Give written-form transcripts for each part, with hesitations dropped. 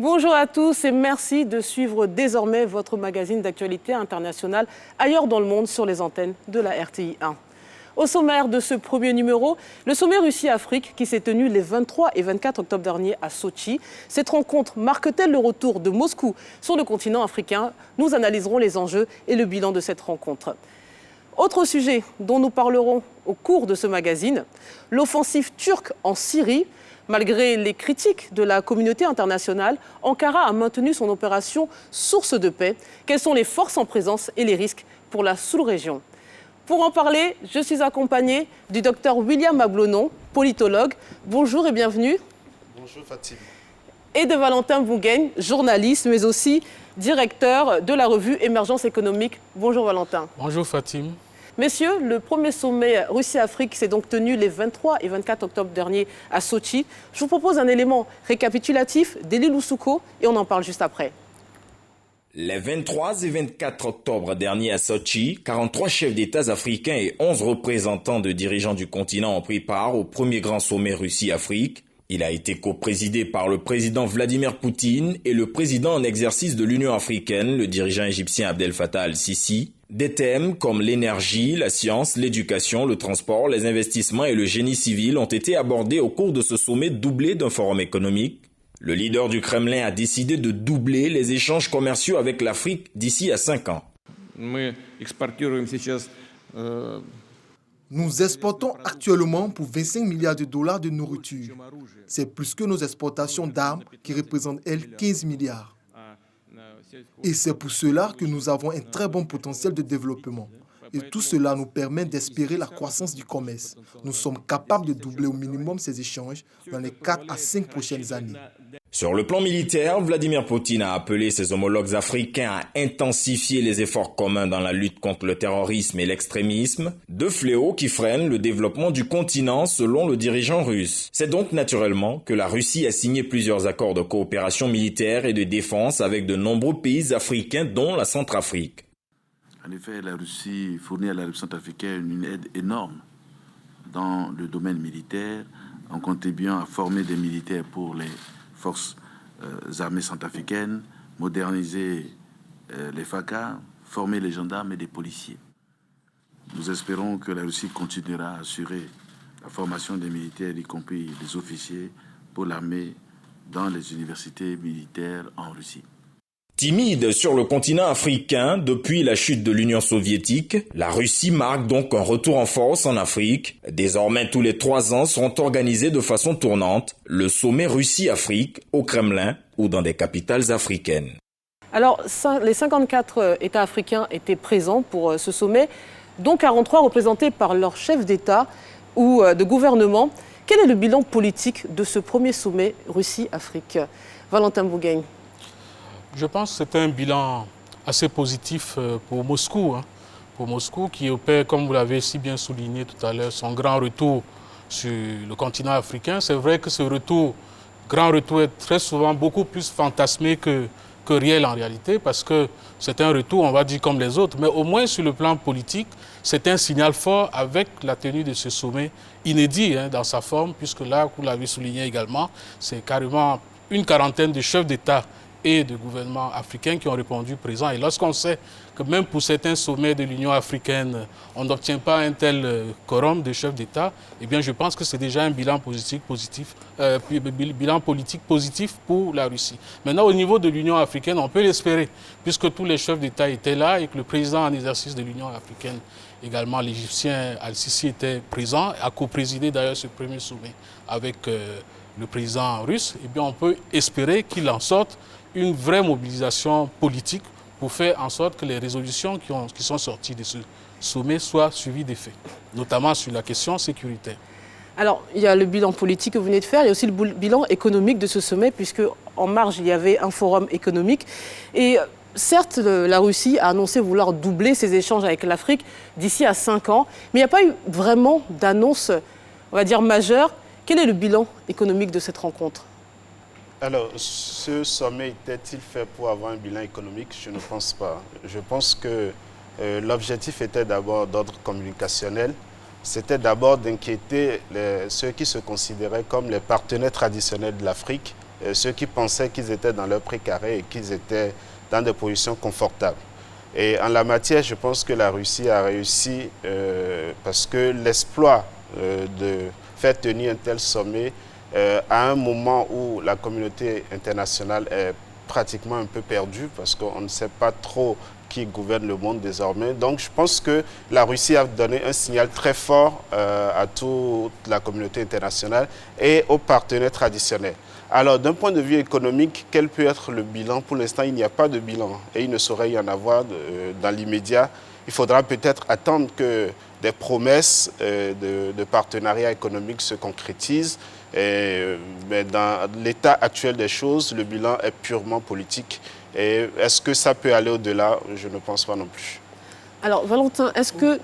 Bonjour à tous et merci de suivre désormais votre magazine d'actualité internationale ailleurs dans le monde sur les antennes de la RTI 1. Au sommaire de ce premier numéro, le sommet Russie-Afrique qui s'est tenu les 23 et 24 octobre dernier à Sotchi. Cette rencontre marque-t-elle le retour de Moscou sur le continent africain? Nous analyserons les enjeux et le bilan de cette rencontre. Autre sujet dont nous parlerons au cours de ce magazine, l'offensive turque en Syrie. Malgré les critiques de la communauté internationale, Ankara a maintenu son opération source de paix. Quelles sont les forces en présence et les risques pour la sous-région? Pour en parler, je suis accompagnée du docteur William Ablonon, politologue. Bonjour et bienvenue. Bonjour Fatim. Et de Valentin Bougueigne, journaliste, mais aussi directeur de la revue Émergence économique. Bonjour Valentin. Bonjour Fatim. Messieurs, le premier sommet Russie-Afrique s'est donc tenu les 23 et 24 octobre dernier à Sotchi. Je vous propose un élément récapitulatif d'Elie Loussouko et on en parle juste après. Les 23 et 24 octobre dernier à Sotchi, 43 chefs d'État africains et 11 représentants de dirigeants du continent ont pris part au premier grand sommet Russie-Afrique. Il a été coprésidé par le président Vladimir Poutine et le président en exercice de l'Union africaine, le dirigeant égyptien Abdel Fattah al-Sisi. Des thèmes comme l'énergie, la science, l'éducation, le transport, les investissements et le génie civil ont été abordés au cours de ce sommet doublé d'un forum économique. Le leader du Kremlin a décidé de doubler les échanges commerciaux avec l'Afrique d'ici à 5 ans. Nous exportons actuellement pour 25 milliards de dollars de nourriture. C'est plus que nos exportations d'armes qui représentent, elles, 15 milliards. Et c'est pour cela que nous avons un très bon potentiel de développement. Et tout cela nous permet d'espérer la croissance du commerce. Nous sommes capables de doubler au minimum ces échanges dans les 4 à 5 prochaines années. Sur le plan militaire, Vladimir Poutine a appelé ses homologues africains à intensifier les efforts communs dans la lutte contre le terrorisme et l'extrémisme, deux fléaux qui freinent le développement du continent selon le dirigeant russe. C'est donc naturellement que la Russie a signé plusieurs accords de coopération militaire et de défense avec de nombreux pays africains dont la Centrafrique. En effet, la Russie fournit à la République centrafricaine une aide énorme dans le domaine militaire en contribuant à former des militaires pour les forces armées centrafricaines, moderniser les FACA, former les gendarmes et les policiers. Nous espérons que la Russie continuera à assurer la formation des militaires, y compris des officiers, pour l'armée dans les universités militaires en Russie. Timide sur le continent africain depuis la chute de l'Union soviétique, la Russie marque donc un retour en force en Afrique. Désormais, tous les 3 ans seront organisés de façon tournante le sommet Russie-Afrique au Kremlin ou dans des capitales africaines. Alors, les 54 États africains étaient présents pour ce sommet, dont 43 représentés par leurs chefs d'État ou de gouvernement. Quel est le bilan politique de ce premier sommet Russie-Afrique? Valentin Bougueigne. Je pense que c'est un bilan assez positif pour Moscou. Pour Moscou qui opère, comme vous l'avez si bien souligné tout à l'heure, son grand retour sur le continent africain. C'est vrai que ce grand retour est très souvent beaucoup plus fantasmé que réel en réalité, parce que c'est un retour, on va dire, comme les autres. Mais au moins sur le plan politique, c'est un signal fort avec la tenue de ce sommet inédit dans sa forme, puisque là, vous l'avez souligné également, c'est carrément une quarantaine de chefs d'État et de gouvernements africains qui ont répondu présents. Et lorsqu'on sait que même pour certains sommets de l'Union africaine, on n'obtient pas un tel quorum de chefs d'État, eh bien je pense que c'est déjà un bilan bilan politique positif pour la Russie. Maintenant, au niveau de l'Union africaine, on peut l'espérer, puisque tous les chefs d'État étaient là et que le président en exercice de l'Union africaine, également l'Égyptien Al-Sisi, était présent, a coprésidé d'ailleurs ce premier sommet avec le président russe. Eh bien, on peut espérer qu'il en sorte une vraie mobilisation politique pour faire en sorte que les résolutions qui sont sorties de ce sommet soient suivies d'effets, notamment sur la question sécuritaire. Alors, il y a le bilan politique que vous venez de faire, il y a aussi le bilan économique de ce sommet, puisque en marge, il y avait un forum économique. Et certes, la Russie a annoncé vouloir doubler ses échanges avec l'Afrique d'ici à 5 ans, mais il n'y a pas eu vraiment d'annonce, on va dire, majeure. Quel est le bilan économique de cette rencontre ? Alors, ce sommet était-il fait pour avoir un bilan économique? Je ne pense pas. Je pense que l'objectif était d'abord d'ordre communicationnel. C'était d'abord d'inquiéter ceux qui se considéraient comme les partenaires traditionnels de l'Afrique ceux qui pensaient qu'ils étaient dans leur précaré et qu'ils étaient dans des positions confortables. Et en la matière, je pense que la Russie a réussi parce que l'exploit de faire tenir un tel sommet à un moment où la communauté internationale est pratiquement un peu perdue parce qu'on ne sait pas trop qui gouverne le monde désormais. Donc je pense que la Russie a donné un signal très fort à toute la communauté internationale et aux partenaires traditionnels. Alors d'un point de vue économique, quel peut être le bilan? Pour l'instant, il n'y a pas de bilan et il ne saurait y en avoir dans l'immédiat. Il faudra peut-être attendre que des promesses de partenariat économique se concrétisent. Mais dans l'état actuel des choses, le bilan est purement politique. Et est-ce que ça peut aller au-delà? Je ne pense pas non plus. Alors, Valentin, est-ce que,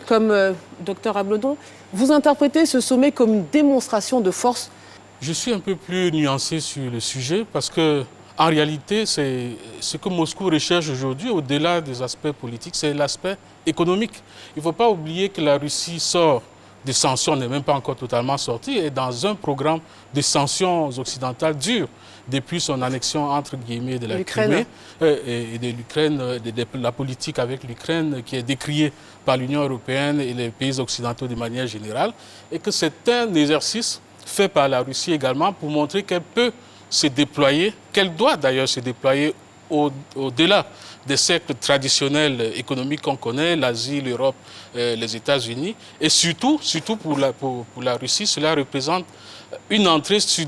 comme Dr Abledon, vous interprétez ce sommet comme une démonstration de force? Je suis un peu plus nuancé sur le sujet parce que, en réalité, c'est ce que Moscou recherche aujourd'hui, au-delà des aspects politiques, c'est l'aspect économique. Il ne faut pas oublier que la Russie sort des sanctions, n'est même pas encore totalement sortie, et dans un programme de sanctions occidentales dures depuis son annexion entre guillemets de la Crimée et de l'Ukraine, de la politique avec l'Ukraine qui est décriée par l'Union européenne et les pays occidentaux de manière générale, et que c'est un exercice fait par la Russie également pour montrer qu'elle peut se déployer, qu'elle doit d'ailleurs se déployer au-delà des cercles traditionnels économiques qu'on connaît, l'Asie, l'Europe, les États-Unis. Et surtout pour la Russie, cela représente une entrée sur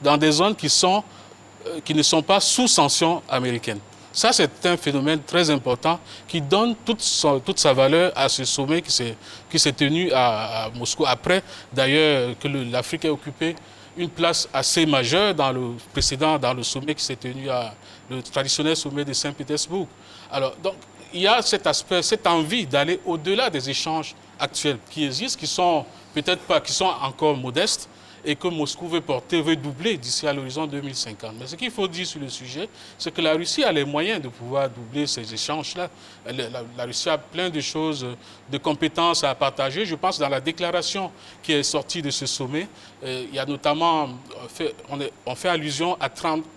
dans des zones qui ne sont pas sous sanctions américaines. Ça, c'est un phénomène très important qui donne toute sa valeur à ce sommet qui s'est tenu à Moscou. Après, d'ailleurs, que l'Afrique ait occupé une place assez majeure dans le sommet qui s'est tenu le traditionnel sommet de Saint-Pétersbourg. Alors, donc, il y a cet aspect, cette envie d'aller au-delà des échanges actuels qui existent, qui sont peut-être pas, qui sont encore modestes, et que Moscou veut doubler d'ici à l'horizon 2050. Mais ce qu'il faut dire sur le sujet, c'est que la Russie a les moyens de pouvoir doubler ces échanges-là. La Russie a plein de choses, de compétences à partager. Je pense dans la déclaration qui est sortie de ce sommet, il y a notamment, on fait allusion à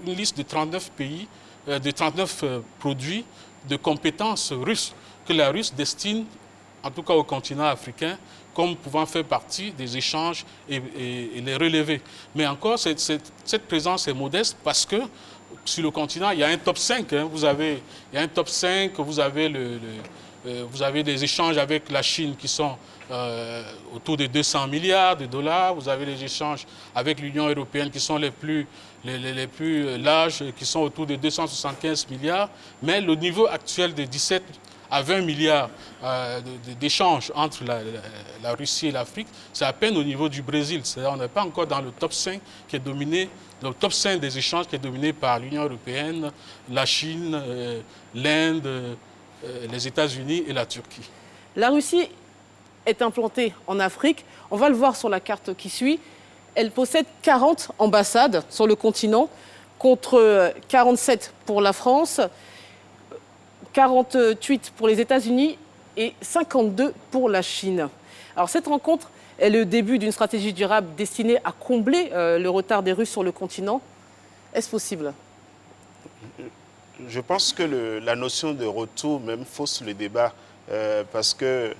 une liste de 39 pays, de 39 produits de compétences russes que la Russie destine, en tout cas au continent africain, comme pouvant faire partie des échanges et les relever. Mais encore, cette présence est modeste parce que sur le continent, il y a un top 5. Hein. Il y a un top 5, vous avez des échanges avec la Chine qui sont autour de 200 milliards de dollars. Vous avez des échanges avec l'Union européenne qui sont les plus larges, qui sont autour de 275 milliards. Mais le niveau actuel de 17 à 20 milliards d'échanges entre la Russie et l'Afrique, c'est à peine au niveau du Brésil. C'est-à-dire qu'on n'est pas encore dans le top 5 qui est dominé, le top 5 des échanges qui est dominé par l'Union européenne, la Chine, l'Inde, les États-Unis et la Turquie. La Russie est implantée en Afrique. On va le voir sur la carte qui suit. Elle possède 40 ambassades sur le continent, contre 47 pour la France, 48 pour les États-Unis et 52 pour la Chine. Alors cette rencontre est le début d'une stratégie durable destinée à combler le retard des Russes sur le continent. Est-ce possible? Je pense que la notion de retour même fausse le débat parce que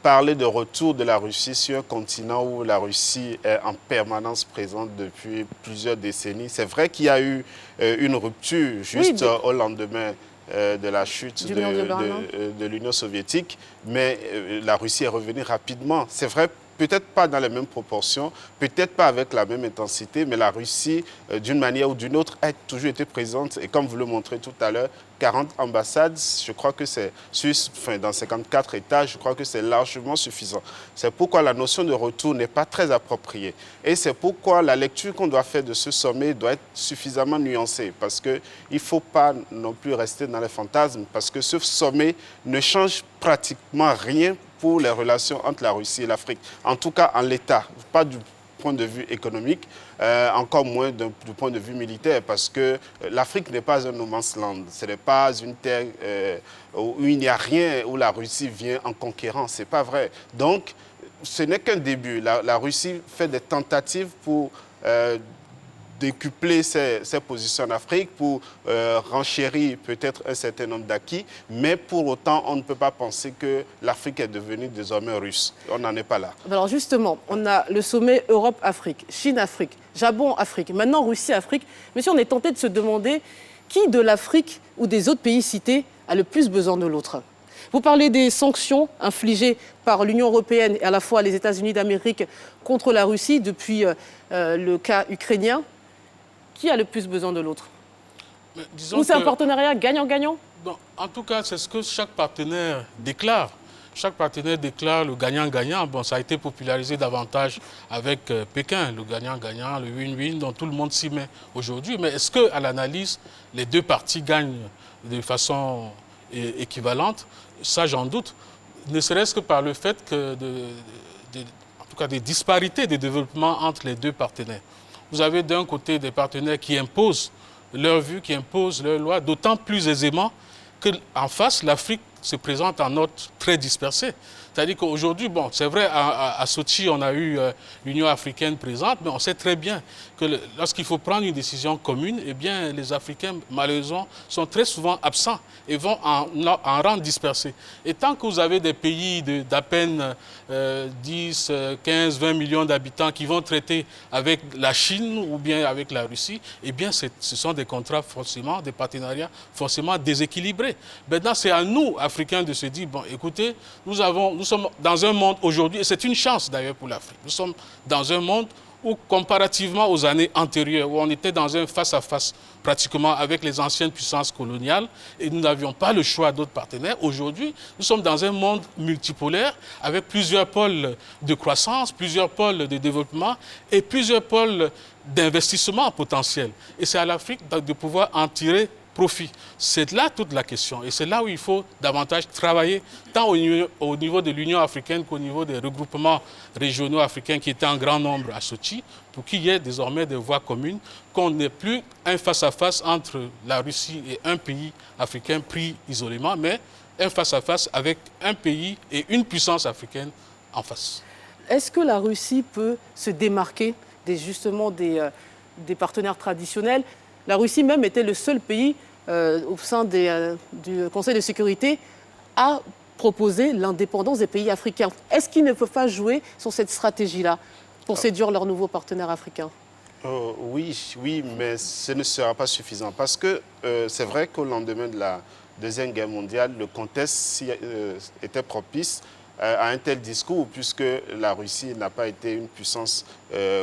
parler de retour de la Russie sur un continent où la Russie est en permanence présente depuis plusieurs décennies, c'est vrai qu'il y a eu une rupture juste au lendemain de la chute de l'Union soviétique, mais la Russie est revenue rapidement. C'est vrai, peut-être pas dans les mêmes proportions, peut-être pas avec la même intensité, mais la Russie, d'une manière ou d'une autre, a toujours été présente. Et comme vous le montrez tout à l'heure, 40 ambassades, je crois que c'est dans 54 États, je crois que c'est largement suffisant. C'est pourquoi la notion de retour n'est pas très appropriée. Et c'est pourquoi la lecture qu'on doit faire de ce sommet doit être suffisamment nuancée, parce qu'il ne faut pas non plus rester dans les fantasmes, parce que ce sommet ne change pratiquement rien pour les relations entre la Russie et l'Afrique. En tout cas, en l'état, pas du point de vue économique, encore moins du point de vue militaire, parce que l'Afrique n'est pas un no man's land. Ce n'est pas une terre où il n'y a rien, où la Russie vient en conquérant. Ce n'est pas vrai. Donc, ce n'est qu'un début. La Russie fait des tentatives pour décupler ses positions en Afrique, pour renchérir peut-être un certain nombre d'acquis, mais pour autant, on ne peut pas penser que l'Afrique est devenue désormais russe. On n'en est pas là. Alors justement, on a le sommet Europe-Afrique, Chine-Afrique, Japon-Afrique, maintenant Russie-Afrique. Mais si on est tenté de se demander qui de l'Afrique ou des autres pays cités a le plus besoin de l'autre. Vous parlez des sanctions infligées par l'Union européenne et à la fois les États-Unis d'Amérique contre la Russie depuis le cas ukrainien. Qui a le plus besoin de l'autre? Ou c'est un partenariat gagnant-gagnant? Bon, en tout cas, c'est ce que chaque partenaire déclare. Chaque partenaire déclare le gagnant-gagnant. Bon, ça a été popularisé davantage avec Pékin, le gagnant-gagnant, le win-win, dont tout le monde s'y met aujourd'hui. Mais est-ce qu'à l'analyse, les deux parties gagnent de façon équivalente? Ça, j'en doute. Ne serait-ce que par le fait que en tout cas, des disparités de développement entre les deux partenaires. Vous avez d'un côté des partenaires qui imposent leur vue, qui imposent leurs lois, d'autant plus aisément qu'en face, l'Afrique se présente en note très dispersée. C'est-à-dire qu'aujourd'hui, bon, c'est vrai, à Sochi, on a eu l'Union africaine présente, mais on sait très bien que lorsqu'il faut prendre une décision commune, eh bien, les Africains, malheureusement, sont très souvent absents et vont en rang dispersé. Et tant que vous avez des pays d'à peine 10, 15, 20 millions d'habitants qui vont traiter avec la Chine ou bien avec la Russie, eh bien, ce sont des contrats forcément, des partenariats forcément déséquilibrés. Maintenant, c'est à nous, Africains, de se dire, bon, écoutez, nous sommes dans un monde aujourd'hui, et c'est une chance d'ailleurs pour l'Afrique, nous sommes dans un monde où, comparativement aux années antérieures, où on était dans un face-à-face pratiquement avec les anciennes puissances coloniales, et nous n'avions pas le choix d'autres partenaires, aujourd'hui, nous sommes dans un monde multipolaire, avec plusieurs pôles de croissance, plusieurs pôles de développement, et plusieurs pôles d'investissement potentiel. Et c'est à l'Afrique de pouvoir en tirer profit. C'est là toute la question et c'est là où il faut davantage travailler, tant au niveau de l'Union africaine qu'au niveau des regroupements régionaux africains qui étaient en grand nombre à Sochi, pour qu'il y ait désormais des voies communes, qu'on n'ait plus un face-à-face entre la Russie et un pays africain pris isolément, mais un face-à-face avec un pays et une puissance africaine en face. Est-ce que la Russie peut se démarquer justement des partenaires traditionnels? La Russie même était le seul pays au sein du Conseil de sécurité à proposer l'indépendance des pays africains. Est-ce qu'ils ne peuvent pas jouer sur cette stratégie-là pour séduire leurs nouveaux partenaires africains? Oui, mais ce ne sera pas suffisant. Parce que c'est vrai qu'au lendemain de la Deuxième Guerre mondiale, le contexte était propice à un tel discours, puisque la Russie n'a pas été une puissance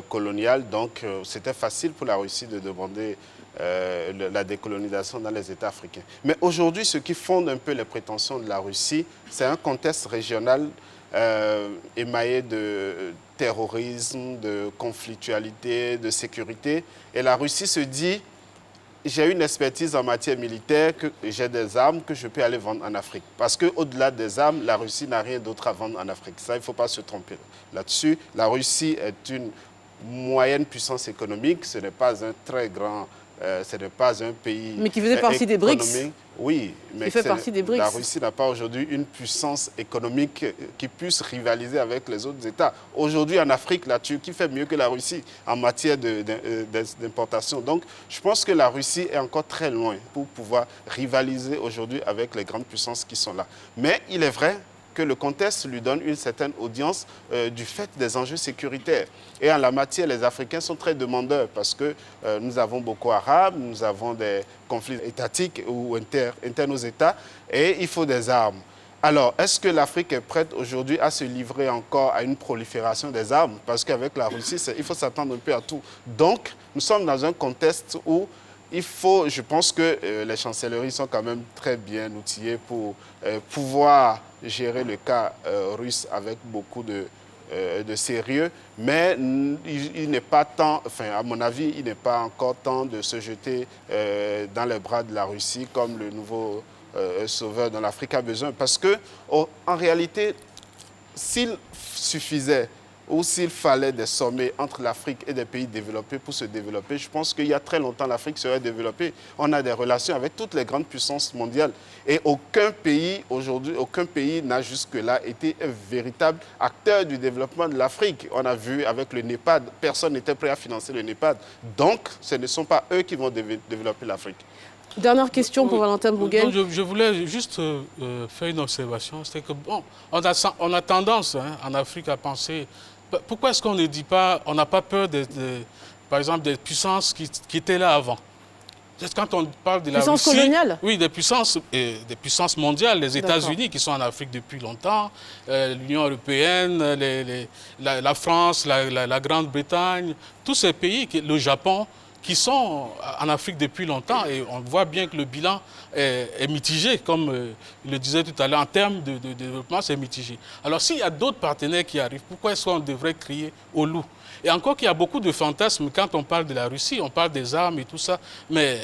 coloniale. Donc, c'était facile pour la Russie de demander la décolonisation dans les États africains. Mais aujourd'hui, ce qui fonde un peu les prétentions de la Russie, c'est un contexte régional émaillé de terrorisme, de conflictualité, de sécurité. Et la Russie se dit, j'ai une expertise en matière militaire, j'ai des armes que je peux aller vendre en Afrique. Parce qu'au-delà des armes, la Russie n'a rien d'autre à vendre en Afrique. Ça, il ne faut pas se tromper là-dessus. La Russie est une moyenne puissance économique, ce n'est pas un très grand... ce n'est pas un pays... Mais qui faisait partie des BRICS. Oui, mais la Russie n'a pas aujourd'hui une puissance économique qui puisse rivaliser avec les autres États. Aujourd'hui, en Afrique, la Turquie fait mieux que la Russie en matière d'importation. Donc, je pense que la Russie est encore très loin pour pouvoir rivaliser aujourd'hui avec les grandes puissances qui sont là. Mais il est vrai que le contexte lui donne une certaine audience du fait des enjeux sécuritaires. Et en la matière, les Africains sont très demandeurs parce que nous avons Boko Haram, nous avons des conflits étatiques ou internes aux États et il faut des armes. Alors, est-ce que l'Afrique est prête aujourd'hui à se livrer encore à une prolifération des armes? Parce qu'avec la Russie, il faut s'attendre un peu à tout. Donc, nous sommes dans un contexte où je pense que les chancelleries sont quand même très bien outillées pour pouvoir gérer le cas russe avec beaucoup de sérieux, mais il n'est pas temps, enfin à mon avis, il n'est pas encore temps de se jeter dans les bras de la Russie comme le nouveau sauveur dont l'Afrique a besoin. Parce que, en réalité, s'il suffisait ou s'il fallait des sommets entre l'Afrique et des pays développés pour se développer, je pense qu'il y a très longtemps, l'Afrique serait développée. On a des relations avec toutes les grandes puissances mondiales. Et aucun pays, aujourd'hui, aucun pays n'a jusque-là été un véritable acteur du développement de l'Afrique. On a vu avec le NEPAD, personne n'était prêt à financer le NEPAD. Donc, ce ne sont pas eux qui vont développer l'Afrique. Dernière question pour Valentin Bouguel. Je voulais juste faire une observation. C'est que, bon, on a tendance en Afrique à penser... Pourquoi est-ce qu'on ne dit pas, on n'a pas peur, par exemple, des puissances qui étaient là avant? Quand on parle de la puissance Russie, coloniale? Oui, des puissances mondiales, les États-Unis qui sont en Afrique depuis longtemps, l'Union européenne, la France, la Grande-Bretagne, tous ces pays, le Japon, qui sont en Afrique depuis longtemps, et on voit bien que le bilan est mitigé, comme il le disait tout à l'heure, en termes de développement, c'est mitigé. Alors s'il y a d'autres partenaires qui arrivent, pourquoi est-ce qu'on devrait crier au loup? Et encore qu'il y a beaucoup de fantasmes quand on parle de la Russie, on parle des armes et tout ça, mais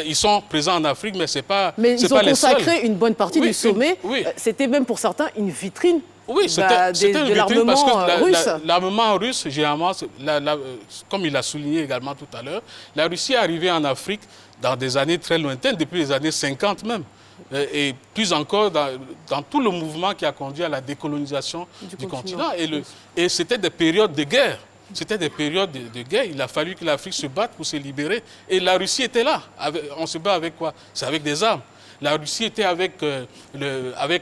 ils sont présents en Afrique, mais c'est pas les seuls. Mais ils ont consacré une bonne partie du sommet, c'était même pour certains une vitrine. Oui, c'était une vitrine parce que l'armement russe, généralement, comme il a souligné également tout à l'heure, la Russie est arrivée en Afrique dans des années très lointaines, depuis les années 50 même. Et plus encore dans tout le mouvement qui a conduit à la décolonisation du continent. Et c'était des périodes de guerre. C'était des périodes de guerre. Il a fallu que l'Afrique se batte pour se libérer. Et la Russie était là. On se bat avec quoi? C'est avec des armes. La Russie était avec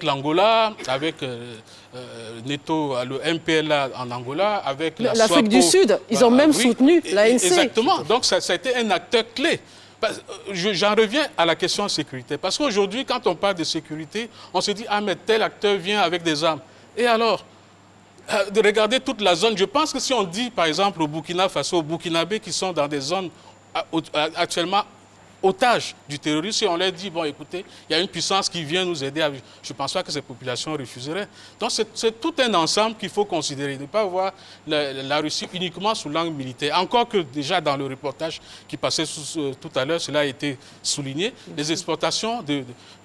l'Angola, avec NATO, le MPLA en Angola, avec l'Afrique du Sud. Ils ont même soutenu l'ANC. Exactement. Donc ça a été un acteur clé. J'en reviens à la question de sécurité. Parce qu'aujourd'hui, quand on parle de sécurité, on se dit « Ah, mais tel acteur vient avec des armes. » Et alors, de regarder toute la zone, je pense que si on dit, par exemple, au Burkina Faso, aux Burkinabés qui sont dans des zones actuellement otages du terrorisme, et on leur dit, bon, écoutez, il y a une puissance qui vient nous aider, je ne pense pas que ces populations refuseraient. Donc, c'est tout un ensemble qu'il faut considérer, ne pas voir la Russie uniquement sous l'angle militaire. Encore que déjà dans le reportage qui passait tout à l'heure, cela a été souligné, les exportations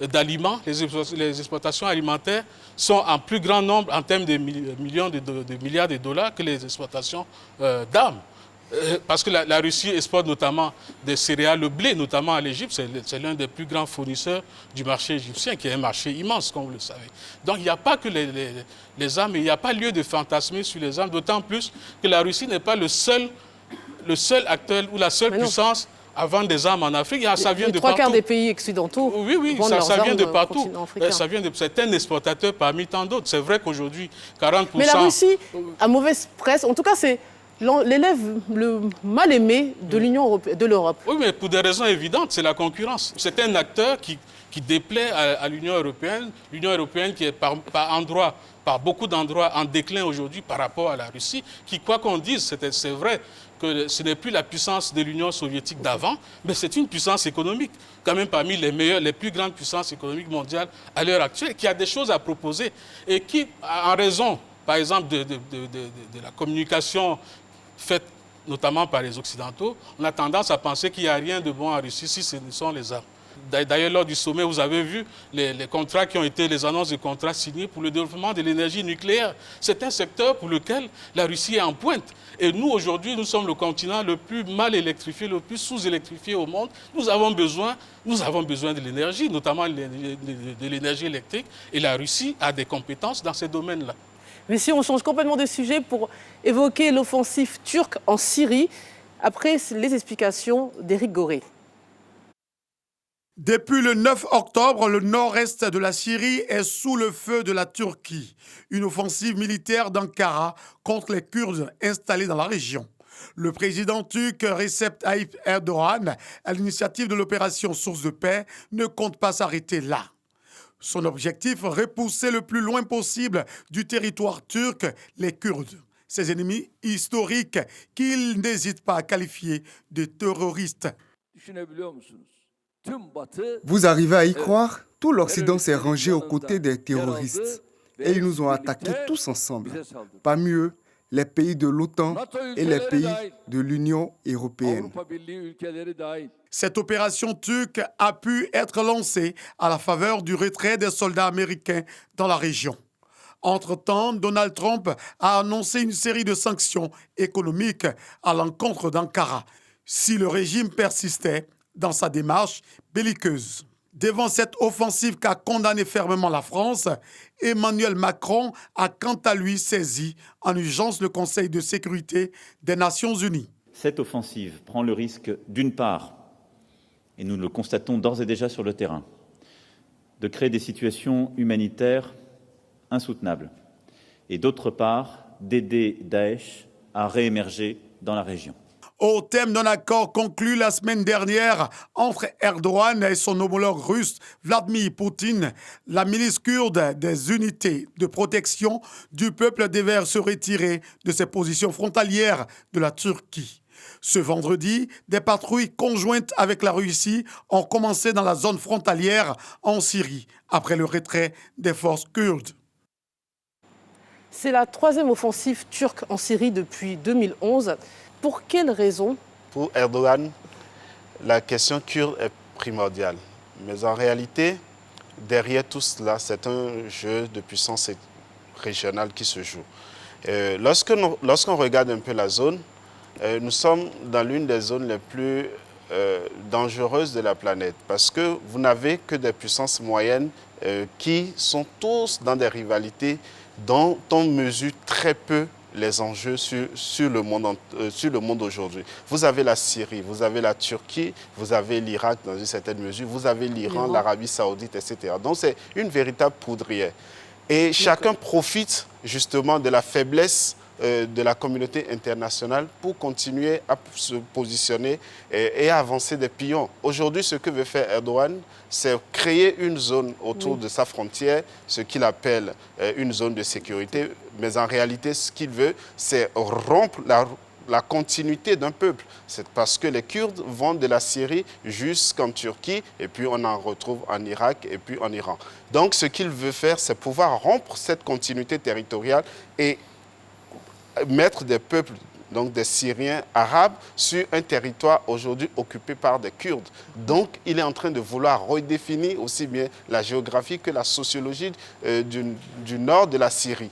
d'aliments, les exportations alimentaires sont en plus grand nombre en termes de milliards de dollars que les exportations d'armes. Parce que la Russie exporte notamment des céréales, le blé, notamment à l'Égypte. C'est l'un des plus grands fournisseurs du marché égyptien, qui est un marché immense, comme vous le savez. Donc il n'y a pas que les armes, il n'y a pas lieu de fantasmer sur les armes, d'autant plus que la Russie n'est pas le seul acteur ou la seule puissance à vendre des armes en Afrique. Ça vient de partout. 3/4 des pays occidentaux. Oui, ça vient de partout. C'est un exportateur parmi tant d'autres. C'est vrai qu'aujourd'hui, 40%... Mais la Russie a mauvaise presse. En tout cas, c'est l'élève le mal aimé de l'Union européenne, de l'Europe. Oui, mais pour des raisons évidentes, c'est la concurrence. C'est un acteur qui déplaît à l'Union européenne. L'Union européenne qui est par beaucoup d'endroits en déclin aujourd'hui par rapport à la Russie, qui, quoi qu'on dise, c'est vrai que ce n'est plus la puissance de l'Union soviétique d'avant, mais c'est une puissance économique, quand même parmi les plus grandes puissances économiques mondiales à l'heure actuelle, qui a des choses à proposer et qui, en raison, par exemple, de la communication faite notamment par les Occidentaux, on a tendance à penser qu'il n'y a rien de bon en Russie si ce ne sont les armes. D'ailleurs, lors du sommet, vous avez vu les contrats qui ont été, les annonces de contrats signés pour le développement de l'énergie nucléaire. C'est un secteur pour lequel la Russie est en pointe. Et nous, aujourd'hui, nous sommes le continent le plus mal électrifié, le plus sous-électrifié au monde. Nous avons besoin de l'énergie, notamment de l'énergie électrique. Et la Russie a des compétences dans ces domaines-là. Mais si on change complètement de sujet pour évoquer l'offensive turque en Syrie, après les explications d'Éric Goré. Depuis le 9 octobre, le nord-est de la Syrie est sous le feu de la Turquie. Une offensive militaire d'Ankara contre les Kurdes installés dans la région. Le président turc Recep Tayyip Erdogan, à l'initiative de l'opération Source de paix, ne compte pas s'arrêter là. Son objectif, repousser le plus loin possible du territoire turc les Kurdes, ses ennemis historiques qu'il n'hésite pas à qualifier de terroristes. Vous arrivez à y croire? Tout l'Occident s'est rangé aux côtés des terroristes et ils nous ont attaqués tous ensemble. Parmi eux, les pays de l'OTAN et les pays de l'Union européenne. Cette opération turque a pu être lancée à la faveur du retrait des soldats américains dans la région. Entre-temps, Donald Trump a annoncé une série de sanctions économiques à l'encontre d'Ankara si le régime persistait dans sa démarche belliqueuse. Devant cette offensive qu'a condamné fermement la France, Emmanuel Macron a quant à lui saisi en urgence le Conseil de sécurité des Nations Unies. Cette offensive prend le risque, d'une part, et nous le constatons d'ores et déjà sur le terrain, de créer des situations humanitaires insoutenables, et d'autre part, d'aider Daesh à réémerger dans la région. Au thème d'un accord conclu la semaine dernière entre Erdogan et son homologue russe Vladimir Poutine, la milice kurde des unités de protection du peuple devait se retirer de ses positions frontalières de la Turquie. Ce vendredi, des patrouilles conjointes avec la Russie ont commencé dans la zone frontalière en Syrie, après le retrait des forces kurdes. C'est la troisième offensive turque en Syrie depuis 2011. Pour quelles raisons? Pour Erdogan, la question kurde est primordiale. Mais en réalité, derrière tout cela, c'est un jeu de puissance régionale qui se joue. Lorsqu'on regarde un peu la zone, nous sommes dans l'une des zones les plus dangereuses de la planète parce que vous n'avez que des puissances moyennes qui sont tous dans des rivalités dont on mesure très peu les enjeux sur le monde aujourd'hui. Vous avez la Syrie, vous avez la Turquie, vous avez l'Irak dans une certaine mesure, vous avez l'Iran, l'Arabie Saoudite, etc. Donc c'est une véritable poudrière. Et chacun profite justement de la faiblesse de la communauté internationale pour continuer à se positionner et à avancer des pions. Aujourd'hui, ce que veut faire Erdogan, c'est créer une zone autour de sa frontière, ce qu'il appelle une zone de sécurité. Mais en réalité, ce qu'il veut, c'est rompre la continuité d'un peuple. C'est parce que les Kurdes vont de la Syrie jusqu'en Turquie, et puis on en retrouve en Irak et puis en Iran. Donc, ce qu'il veut faire, c'est pouvoir rompre cette continuité territoriale et mettre des peuples, donc des Syriens arabes, sur un territoire aujourd'hui occupé par des Kurdes. Donc, il est en train de vouloir redéfinir aussi bien la géographie que la sociologie du nord de la Syrie.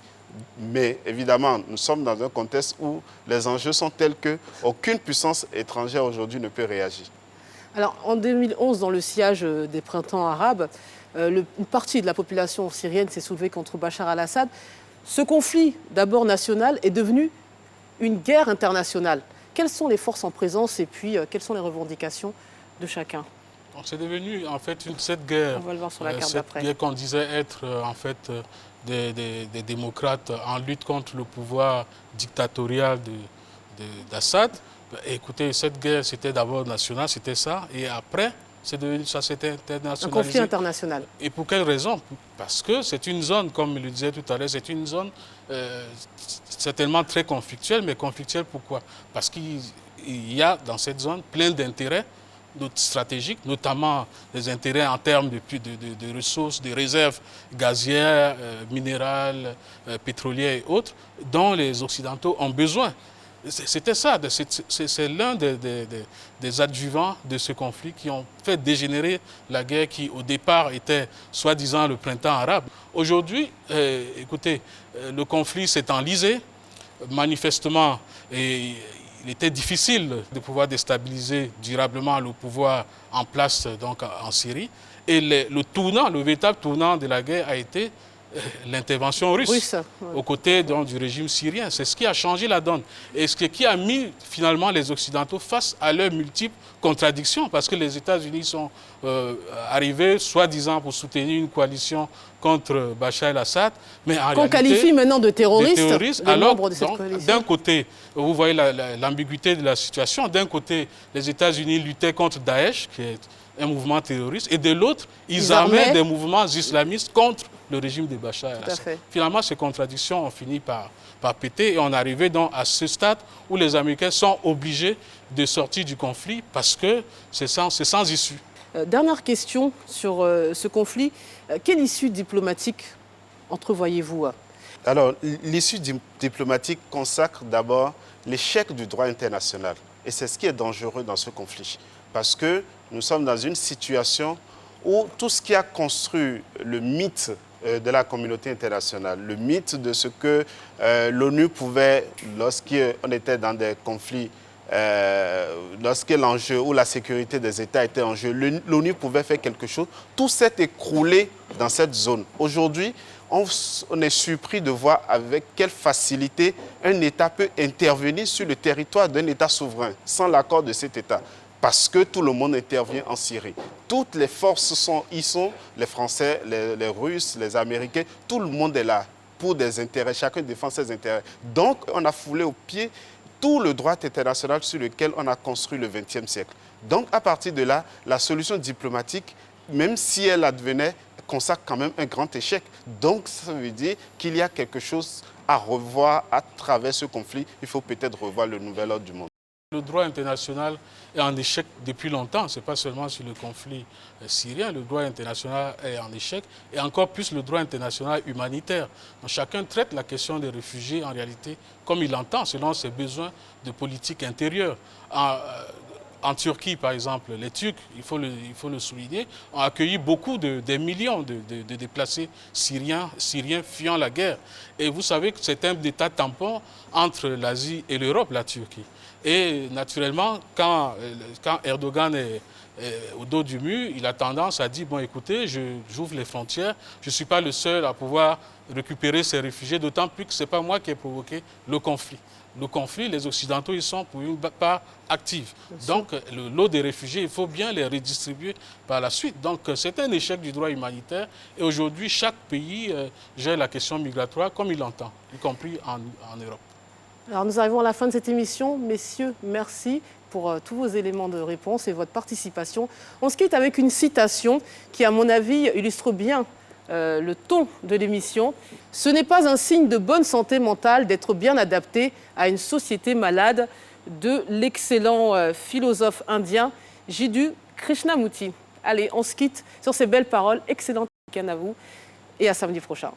Mais évidemment, nous sommes dans un contexte où les enjeux sont tels qu'aucune puissance étrangère aujourd'hui ne peut réagir. Alors, en 2011, dans le sillage des printemps arabes, une partie de la population syrienne s'est soulevée contre Bachar al-Assad. Ce conflit, d'abord national, est devenu une guerre internationale. Quelles sont les forces en présence et puis quelles sont les revendications de chacun? C'est devenu en fait cette guerre, on va le voir sur la carte d'après. Guerre qu'on disait être en fait des démocrates en lutte contre le pouvoir dictatorial d'Assad. Écoutez, cette guerre c'était d'abord nationale, c'était ça, et après ça s'était internationalisé. Un conflit international. Et pour quelle raison? Parce que c'est une zone, comme je le disais tout à l'heure, c'est une zone certainement très conflictuelle, mais conflictuelle pourquoi? Parce qu'il y a dans cette zone plein d'intérêts stratégiques, notamment des intérêts en termes de ressources, de réserves gazières, minérales, pétrolières et autres, dont les Occidentaux ont besoin. C'était ça, c'est l'un des adjuvants de ce conflit qui ont fait dégénérer la guerre qui, au départ, était soi-disant le printemps arabe. Aujourd'hui, écoutez, le conflit s'est enlisé. Manifestement, il était difficile de pouvoir déstabiliser durablement le pouvoir en place donc, en Syrie. Et le véritable tournant de la guerre a été l'intervention russe aux côtés donc, du régime syrien. C'est ce qui a changé la donne et ce qui a mis finalement les Occidentaux face à leurs multiples contradictions parce que les États-Unis sont arrivés soi-disant pour soutenir une coalition contre Bachar el-Assad, mais en qu'on qualifie maintenant de terroristes, alors membres de cette coalition. D'un côté, vous voyez l'ambiguïté de la situation, d'un côté les États-Unis luttaient contre Daesh, qui est un mouvement terroriste, et de l'autre, ils armaient des mouvements islamistes contre le régime de Bachar el-Assad. Finalement, ces contradictions ont fini par péter et on arrivait donc à ce stade où les Américains sont obligés de sortir du conflit parce que c'est sans issue. Dernière question sur ce conflit. Quelle issue diplomatique entrevoyez-vous? Alors, l'issue diplomatique consacre d'abord l'échec du droit international. Et c'est ce qui est dangereux dans ce conflit. Parce que nous sommes dans une situation où tout ce qui a construit le mythe de la communauté internationale. Le mythe de ce que l'ONU pouvait, lorsqu'on était dans des conflits, lorsque l'enjeu ou la sécurité des États était en jeu, l'ONU pouvait faire quelque chose. Tout s'est écroulé dans cette zone. Aujourd'hui, on est surpris de voir avec quelle facilité un État peut intervenir sur le territoire d'un État souverain sans l'accord de cet État. Parce que tout le monde intervient en Syrie. Toutes les forces y sont, les Français, les Russes, les Américains, tout le monde est là pour des intérêts, chacun défend ses intérêts. Donc, on a foulé au pied tout le droit international sur lequel on a construit le XXe siècle. Donc, à partir de là, la solution diplomatique, même si elle advenait, consacre quand même un grand échec. Donc, ça veut dire qu'il y a quelque chose à revoir à travers ce conflit. Il faut peut-être revoir le nouvel ordre du monde. Le droit international est en échec depuis longtemps, ce n'est pas seulement sur le conflit syrien, le droit international est en échec, et encore plus le droit international humanitaire. Donc, chacun traite la question des réfugiés en réalité comme il l'entend, selon ses besoins de politique intérieure. En Turquie, par exemple, les Turcs, il faut le souligner, ont accueilli beaucoup des millions de déplacés syriens fuyant la guerre. Et vous savez que c'est un État tampon entre l'Asie et l'Europe, la Turquie. Et naturellement, quand Erdogan est au dos du mur, il a tendance à dire, bon écoutez, j'ouvre les frontières, je ne suis pas le seul à pouvoir récupérer ces réfugiés, d'autant plus que ce n'est pas moi qui ai provoqué le conflit. Le conflit, les Occidentaux, ils sont pour une part active. Donc, le lot des réfugiés, il faut bien les redistribuer par la suite. Donc, c'est un échec du droit humanitaire. Et aujourd'hui, chaque pays gère la question migratoire comme il l'entend, y compris en Europe. Alors, nous arrivons à la fin de cette émission. Messieurs, merci pour tous vos éléments de réponse et votre participation. On se quitte avec une citation qui, à mon avis, illustre bien le ton de l'émission. Ce n'est pas un signe de bonne santé mentale d'être bien adapté à une société malade, de l'excellent philosophe indien Jiddu Krishnamurti. Allez, on se quitte sur ces belles paroles. Excellent week-end à vous et à samedi prochain.